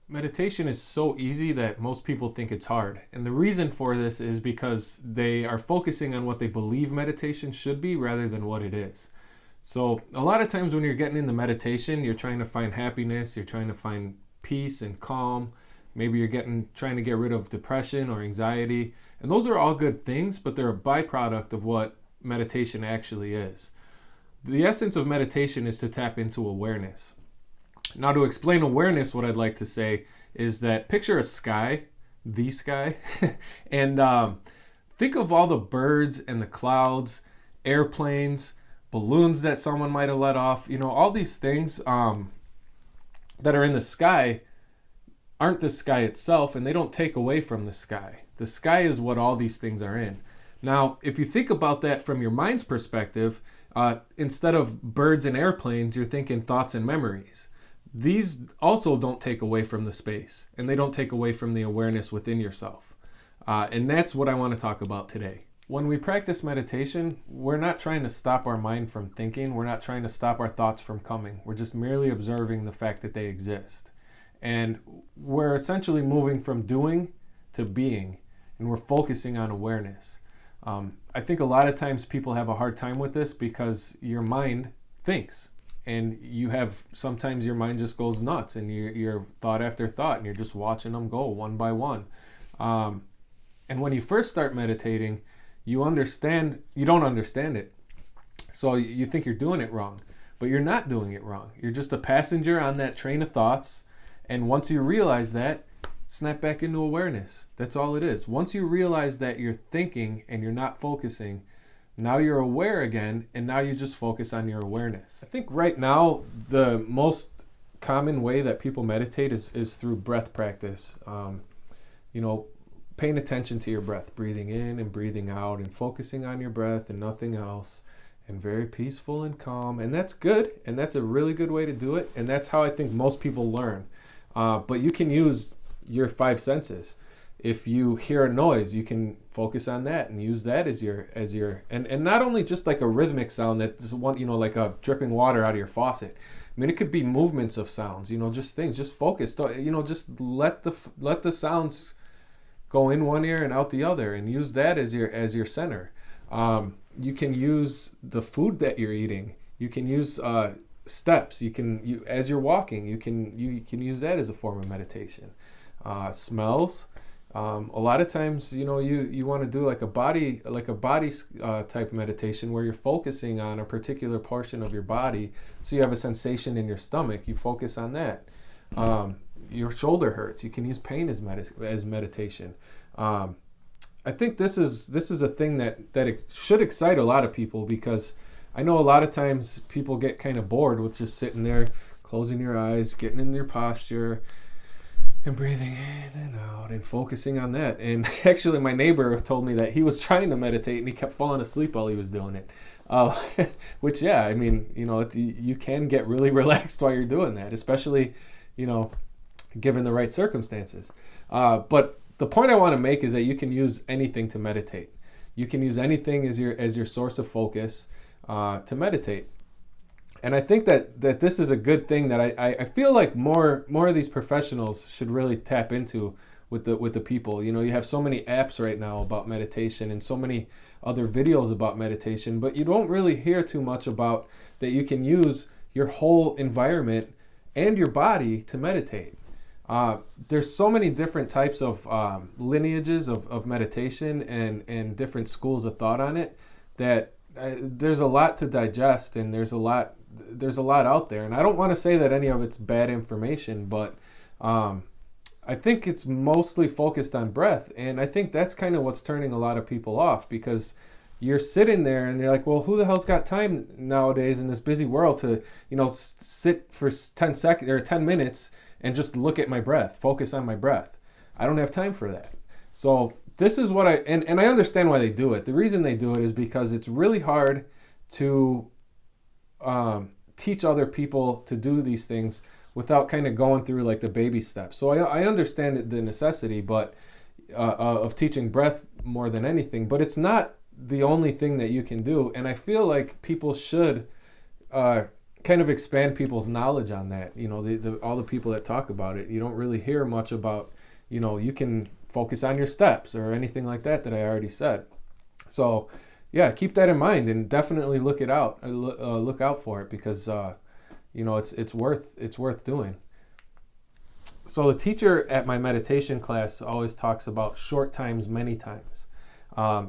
Meditation is so easy that most people think it's hard. And the reason for this is because they are focusing on what they believe meditation should be rather than what it is. So, a lot of times when you're getting into meditation, you're trying to find happiness, you're trying to find peace and calm. Maybe you're trying to get rid of depression or anxiety. And those are all good things, but they're a byproduct of what meditation actually is. The essence of meditation is to tap into awareness. Now, to explain awareness, what I'd like to say is that picture a sky, the sky, and think of all the birds and the clouds, airplanes, balloons that someone might have let off. All these things that are in the sky aren't the sky itself, and they don't take away from the sky. The sky is what all these things are in. Now, if you think about that from your mind's perspective, instead of birds and airplanes, you're thinking thoughts and memories. These also don't take away from the space, and they don't take away from the awareness within yourself. And that's what I want to talk about today. When we practice meditation, we're not trying to stop our mind from thinking. We're not trying to stop our thoughts from coming. We're just merely observing the fact that they exist. And we're essentially moving from doing to being, and we're focusing on awareness. I think a lot of times people have a hard time with this because your mind thinks. And sometimes your mind just goes nuts, and you're thought after thought, and you're just watching them go one by one. And when you first start meditating, you don't understand it. So you think you're doing it wrong, but you're not doing it wrong. You're just a passenger on that train of thoughts. And once you realize that, snap back into awareness. That's all it is. Once you realize that you're thinking and you're not focusing, now you're aware again, and now you just focus on your awareness. I think right now the most common way that people meditate is through breath practice. Paying attention to your breath, breathing in and breathing out, and focusing on your breath and nothing else, and very peaceful and calm. And that's good, and that's a really good way to do it, and that's how I think most people learn. But you can use your five senses. If you hear a noise, you can focus on that and use that as your and not only just like a rhythmic sound that just like a dripping water out of your faucet. I mean, it could be movements of sounds, just things, just focus, just let the sounds go in one ear and out the other, and use that as your center. You can use the food that you're eating. You can use steps. As you're walking, you can use that as a form of meditation. Smells. A lot of times, you want to do like a body type meditation where you're focusing on a particular portion of your body. So you have a sensation in your stomach. You focus on that. Your shoulder hurts. You can use pain as meditation. I think this is a thing that should excite a lot of people, because I know a lot of times people get kind of bored with just sitting there, closing your eyes, getting in your posture, and breathing in and out and focusing on that. And actually, my neighbor told me that he was trying to meditate and he kept falling asleep while he was doing it. Which, yeah, I mean, you can get really relaxed while you're doing that, especially, given the right circumstances. But the point I want to make is that you can use anything to meditate. You can use anything as your source of focus to meditate. And I think that this is a good thing that I feel like more of these professionals should really tap into with the people. You have so many apps right now about meditation and so many other videos about meditation, but you don't really hear too much about that you can use your whole environment and your body to meditate. There's so many different types of lineages of meditation and different schools of thought on it that there's a lot to digest, and there's a lot out there. And I don't want to say that any of it's bad information, but I think it's mostly focused on breath. And I think that's kind of what's turning a lot of people off, because you're sitting there and you're like, well, who the hell's got time nowadays in this busy world to, sit for 10 seconds or 10 minutes and just look at my breath, focus on my breath. I don't have time for that. So this is what and I understand why they do it. The reason they do it is because it's really hard to teach other people to do these things without kind of going through like the baby steps. So I understand the necessity, but of teaching breath more than anything, but it's not the only thing that you can do. And I feel like people should kind of expand people's knowledge on that. You know, all the people that talk about it, you don't really hear much about, you know, you can focus on your steps or anything like that I already said. So yeah, keep that in mind and definitely look out for it, because you know, it's worth doing. So the teacher at my meditation class always talks about short times, many times.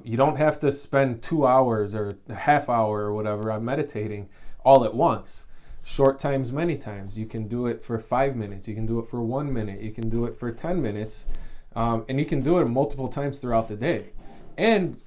You don't have to spend 2 hours or a half hour or whatever on meditating all at once. Short times, many times. You can do it for 5 minutes. You can do it for 1 minute. You can do it for 10 minutes. And you can do it multiple times throughout the day. And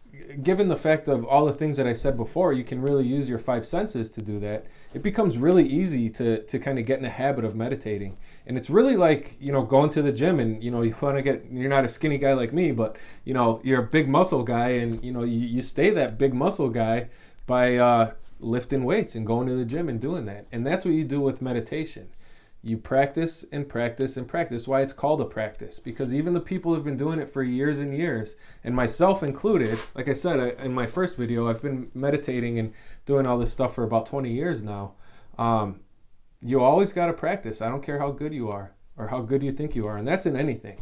given the fact of all the things that I said before, you can really use your 5 senses to do that. It becomes really easy to kind of get in a habit of meditating. And it's really like, you know, going to the gym, and, you know, you want to you're not a skinny guy like me, but, you know, you're a big muscle guy, and, you know, you stay that big muscle guy by lifting weights and going to the gym and doing that. And that's what you do with meditation. You practice and practice and practice. Why it's called a practice, because even the people who've been doing it for years and years, and myself included, like I said in my first video, I've been meditating and doing all this stuff for about 20 years now. You always got to practice. I don't care how good you are or how good you think you are, and that's in anything.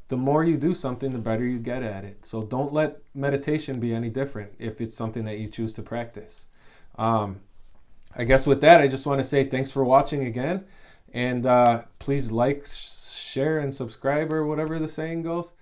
The more you do something, the better you get at it. So don't let meditation be any different if it's something that you choose to practice. I guess with that, I just want to say thanks for watching again. And please like, share, and subscribe, or whatever the saying goes.